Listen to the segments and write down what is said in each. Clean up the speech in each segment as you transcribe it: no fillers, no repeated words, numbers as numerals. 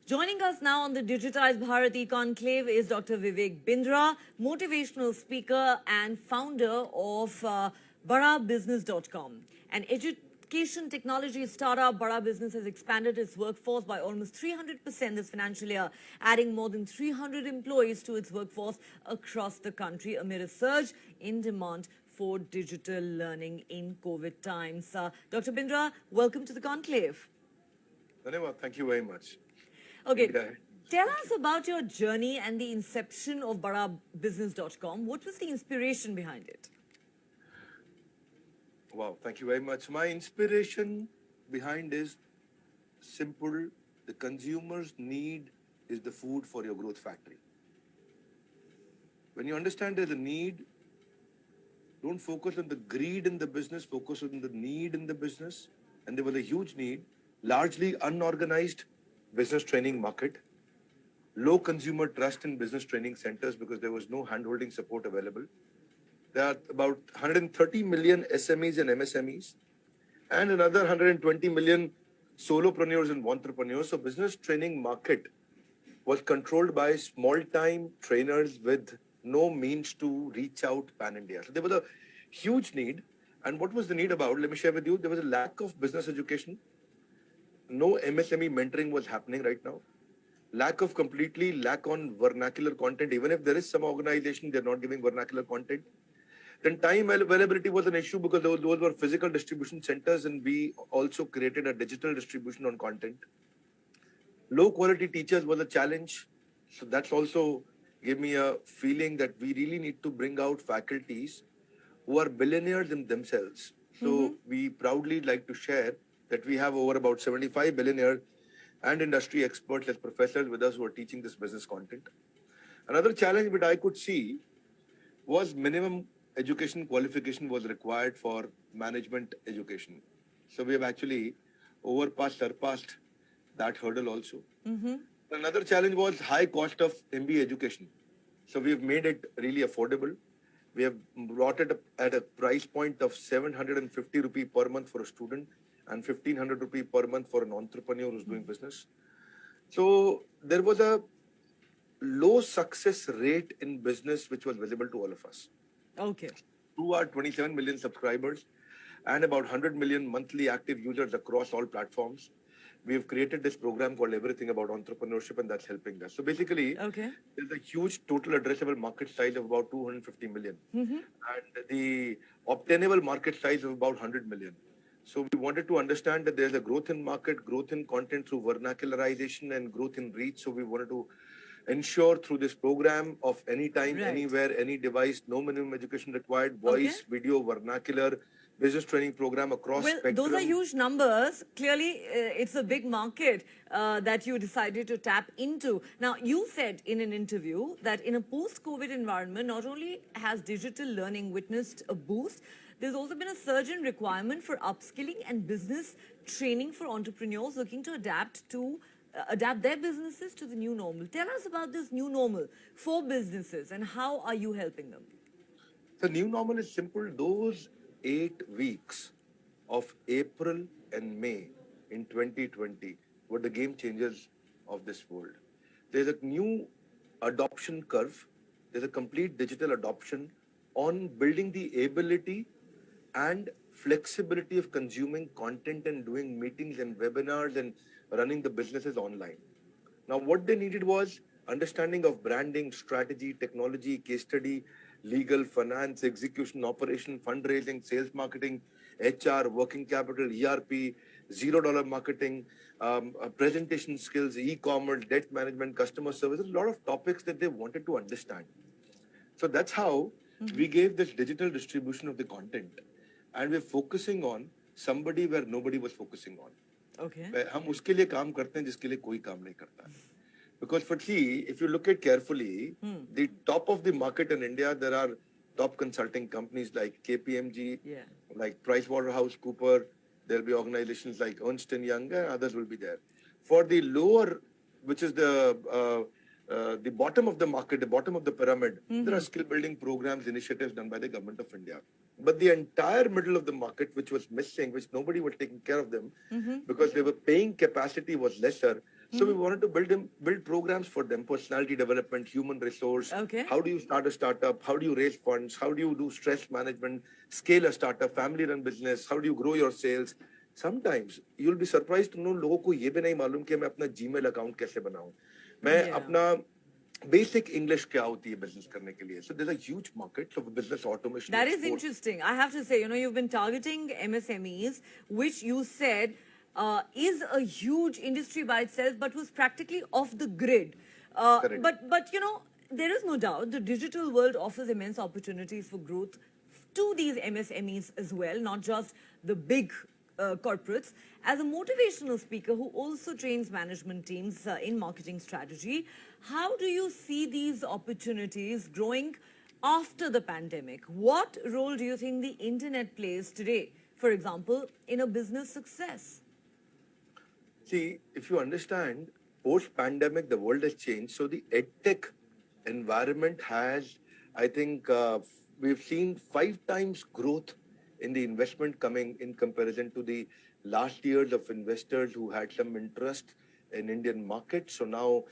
Joining us now on the Digitized Bharati Conclave is Dr. Vivek Bindra, motivational speaker and founder of BaraBusiness.com. An education technology startup, Bara Business has expanded its workforce by almost 300% this financial year, adding more than 300 employees to its workforce across the country amid a surge in demand for digital learning in COVID times. Dr. Bindra, welcome to the Conclave. Dhanewad, thank you very much. Okay, tell Thank us you. about your journey and the inception of BaraBusiness.com. What was the inspiration behind it? Wow, thank you very much. My inspiration behind is simple. The consumer's need is the food for your growth factory. When you understand there's a need, don't focus on the greed in the business, focus on the need in the business. And there was a huge need, largely unorganized business training market, low consumer trust in business training centers because there was no hand-holding support available. There are about 130 million SMEs and MSMEs and another 120 million solopreneurs and entrepreneurs. So business training market was controlled by small-time trainers with no means to reach out pan-India. So there was a huge need. And what was the need about? Let me share with you. There was a lack of business education. No MSME mentoring was happening right now. Lack on vernacular content. Even if there is some organization, they're not giving vernacular content. Then time availability was an issue because those were physical distribution centers and we also created a digital distribution on content. Low quality teachers was a challenge. So that's also gave me a feeling that we really need to bring out faculties who are billionaires in themselves. So we proudly like to share that we have over about 75 billionaires and industry experts as professors with us who are teaching this business content. Another challenge that I could see was minimum education qualification was required for management education. So we have actually surpassed that hurdle also. Another challenge was high cost of MBA education. So we have made it really affordable. We have brought it at a price point of 750 rupee per month for a student and 1500 rupee per month for an entrepreneur who's doing business. So there was a low success rate in business which was visible to all of us. Okay. Through our 27 million subscribers and about 100 million monthly active users across all platforms, we have created this program called Everything About Entrepreneurship, and that's helping us. So basically, there's a huge total addressable market size of about 250 million and the obtainable market size of about 100 million. So we wanted to understand that there's a growth in market, growth in content through vernacularization and growth in reach. So we wanted to ensure through this program of anytime, anywhere, any device, no minimum education required, voice, video, vernacular, business training program across spectrum. Those are huge numbers. Clearly, it's a big market that you decided to tap into. Now, you said in an interview that in a post-COVID environment, not only has digital learning witnessed a boost, there's also been a surge in requirement for upskilling and business training for entrepreneurs looking to adapt their businesses to the new normal. Tell us about this new normal for businesses and how are you helping them? The new normal is simple. Those 8 weeks of April and May in 2020 were the game changers of this world. There's a new adoption curve. There's a complete digital adoption on building the ability and flexibility of consuming content and doing meetings and webinars and running the businesses online. Now, what they needed was understanding of branding, strategy, technology, case study, legal, finance, execution, operation, fundraising, sales marketing, HR, working capital, ERP, $0 marketing, presentation skills, e-commerce, debt management, customer service, a lot of topics that they wanted to understand. So that's how we gave this digital distribution of the content. And we're focusing on somebody where nobody was focusing on. Okay. हम उसके लिए काम करते हैं जिसके लिए कोई काम नहीं करता. Because for see, if you look at carefully, the top of the market in India, there are top consulting companies like KPMG, like PricewaterhouseCoopers. There'll be organizations like Ernst & Young, and others will be there. For the lower, which is the bottom of the market, the bottom of the pyramid, there are skill building programs, initiatives done by the government of India. But the entire middle of the market, which was missing, which nobody was taking care of them, because they were paying capacity was lesser, So we wanted to build programs for them, personality development, human resource. Okay. How do you start a startup? How do you raise funds? How do you do stress management, scale a startup, family run business? How do you grow your sales? Sometimes you'll be surprised to know लोगों को ये भी नहीं मालूम कि मैं अपना Gmail account कैसे बनाऊं, मैं अपना basic English क्या होती है business करने के लिए. So there's a huge market for business automation. That is interesting. I have to say, you've been targeting MSMEs, which you said is a huge industry by itself, but was practically off the grid. But there is no doubt the digital world offers immense opportunities for growth to these MSMEs as well, not just the big corporates. As a motivational speaker who also trains management teams in marketing strategy, how do you see these opportunities growing after the pandemic? What role do you think the internet plays today, for example, in a business success? See, if you understand, post-pandemic, the world has changed. So the edtech environment has, I think, we've seen 5 times growth in the investment coming in comparison to the last years of investors who had some interest in Indian market. So now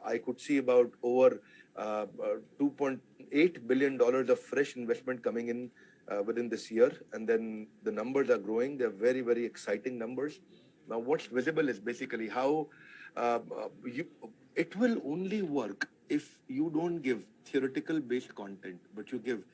I could see about over $2.8 billion of fresh investment coming in within this year. And then the numbers are growing. They're very, very exciting numbers. Now, what's visible is basically how it will only work if you don't give theoretical based content, but you give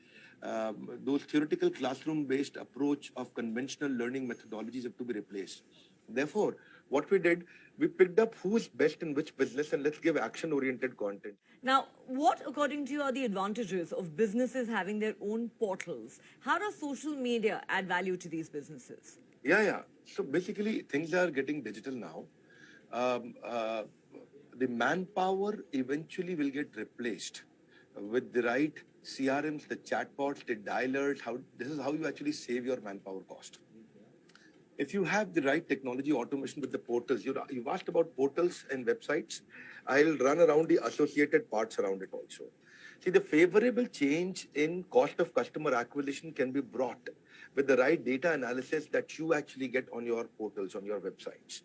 those theoretical classroom based approach of conventional learning methodologies have to be replaced. Therefore, what we did, we picked up who's best in which business and let's give action oriented content. Now, what according to you are the advantages of businesses having their own portals? How does social media add value to these businesses? Yeah. So basically, things are getting digital now. The manpower eventually will get replaced with the right CRMs, the chatbots, the dialers. This is how you actually save your manpower cost. If you have the right technology automation with the portals, you've asked about portals and websites. I'll run around the associated parts around it also. See, the favorable change in cost of customer acquisition can be brought with the right data analysis that you actually get on your portals, on your websites.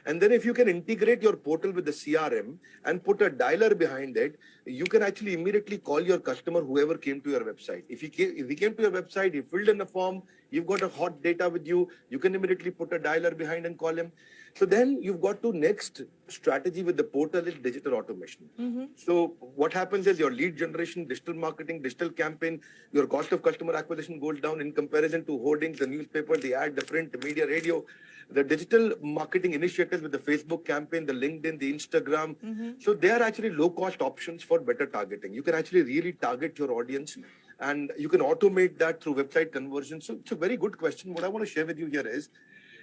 And then if you can integrate your portal with the CRM and put a dialer behind it, you can actually immediately call your customer, whoever came to your website. If he came to your website, he filled in a form, you've got a hot data with you, you can immediately put a dialer behind and call him. So then you've got to next strategy with the portal is digital automation. So what happens is your lead generation, digital marketing, digital campaign, your cost of customer acquisition goes down in comparison to hoardings, the newspaper, the ad, the print, the media, radio, the digital marketing initiatives with the Facebook campaign, the LinkedIn, the Instagram. So they are actually low cost options for better targeting. You can actually really target your audience and you can automate that through website conversion. So it's a very good question. What I want to share with you here is,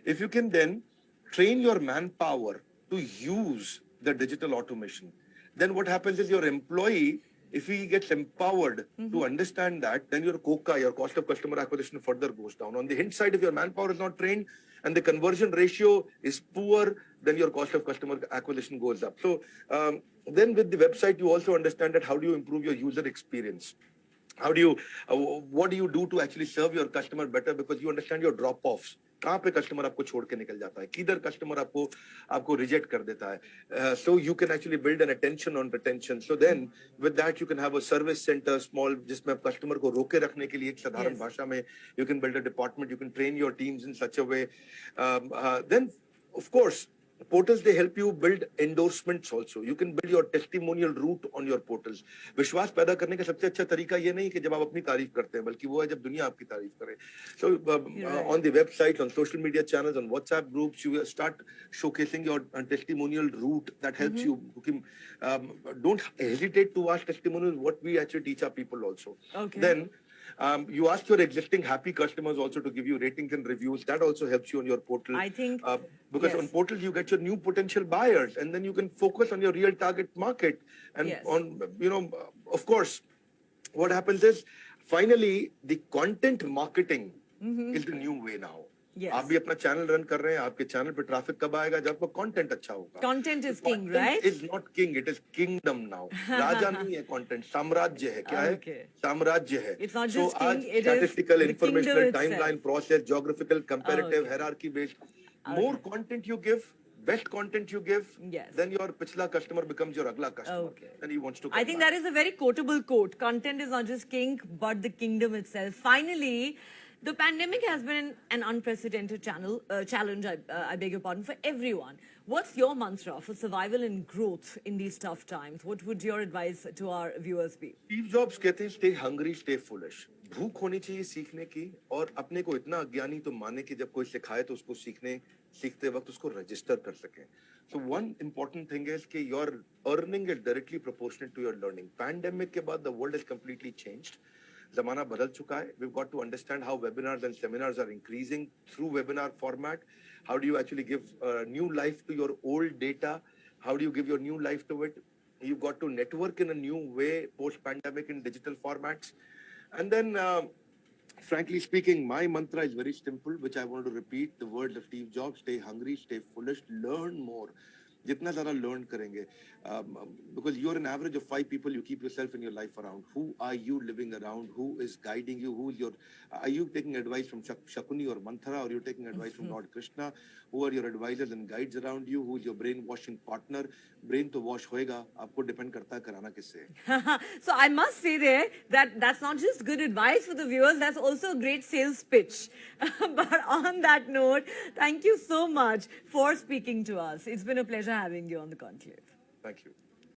if you can then train your manpower to use the digital automation, then what happens is your employee, if he gets empowered to understand that, then your COCA, your cost of customer acquisition, further goes down. On the hint side, if your manpower is not trained and the conversion ratio is poor, then your cost of customer acquisition goes up. So then with the website, you also understand that how do you improve your user experience? How do you, what do you do to actually serve your customer better? Because you understand your drop-offs. कहाँ पे customer आपको छोड़ के निकल जाता है, किधर customer आपको reject कर देता है. So you can actually build an attention on retention. So then with that you can have a service center small जिसमें आप customer को रोके रखने के लिए एक साधारण भाषा में you can build a department, you can train your teams in such a way. Then of course portals, they help you build endorsements also. You can build your testimonial route on your portals. विश्वास पैदा करने का सबसे अच्छा तरीका ये नहीं कि जब आप अपनी तारीफ करते हैं, बल्कि वो है जब दुनिया आपकी तारीफ करे. So on the website, on social media channels, on WhatsApp groups, you start showcasing your testimonial route that helps you. Don't hesitate to ask testimonials. What we actually teach our people also. Then you ask your existing happy customers also to give you ratings and reviews. That also helps you on your portal. I think because on portals you get your new potential buyers, and then you can focus on your real target market. And on of course, what happens is finally the content marketing is the new way now. आप भी अपना channel run कर रहे हैं, आपके channel पे traffic कब आएगा? जब आपका कंटेंट अच्छा होगा. Content is king, right? Is not king, it is kingdom now. राजा नहीं है content, साम्राज्य है. क्या है? साम्राज्य है. It's not just king, it is statistical, the informational, kingdom timeline, itself. process, geographical, comparative, hierarchy based. More content you give, best content you give, Yes. then your pichla customer becomes your agla customer. Okay. And he wants to come I think back. that is a very quotable quote. Content is not just king, but the kingdom itself. Finally, the pandemic has been an unprecedented challenge, I beg your pardon, for everyone. What's your mantra for survival and growth in these tough times? What would your advice to our viewers be? Steve Jobs कहते हैं stay hungry, stay foolish. भूख होनी चाहिए सीखने की और अपने को इतना अज्ञानी तो माने कि जब कोई सिखाए तो उसको सीखते वक्त उसको रजिस्टर कर सकें. So one important thing is कि your earning is directly proportionate to your learning. Pandemic के बाद the world has completely changed. ज़माना बदल चुका है. We've got to understand how webinars and seminars are increasing through webinar format. How do you actually give new life to your old data? How do you give your new life to it? You've got to network in a new way post-pandemic in digital formats. And then, frankly speaking, my mantra is very simple, which I want to repeat. The words of Steve Jobs: stay hungry, stay foolish, learn more. जितना ज़्यादा learn करेंगे, because you're an average of 5 people you keep yourself in your life around. Who are you living around? Who is guiding you? Who is your? Are you taking advice from Shakuni or Manthara, or you're taking advice from Lord Krishna? Who are your advisors and guides around you? Who is your brainwashing partner? Brain to wash होएगा, आपको depend करता है कराना किससे. So I must say there that that's not just good advice for the viewers, that's also a great sales pitch. But on that note, thank you so much for speaking to us. It's been a pleasure having you on the conclave. Thank you.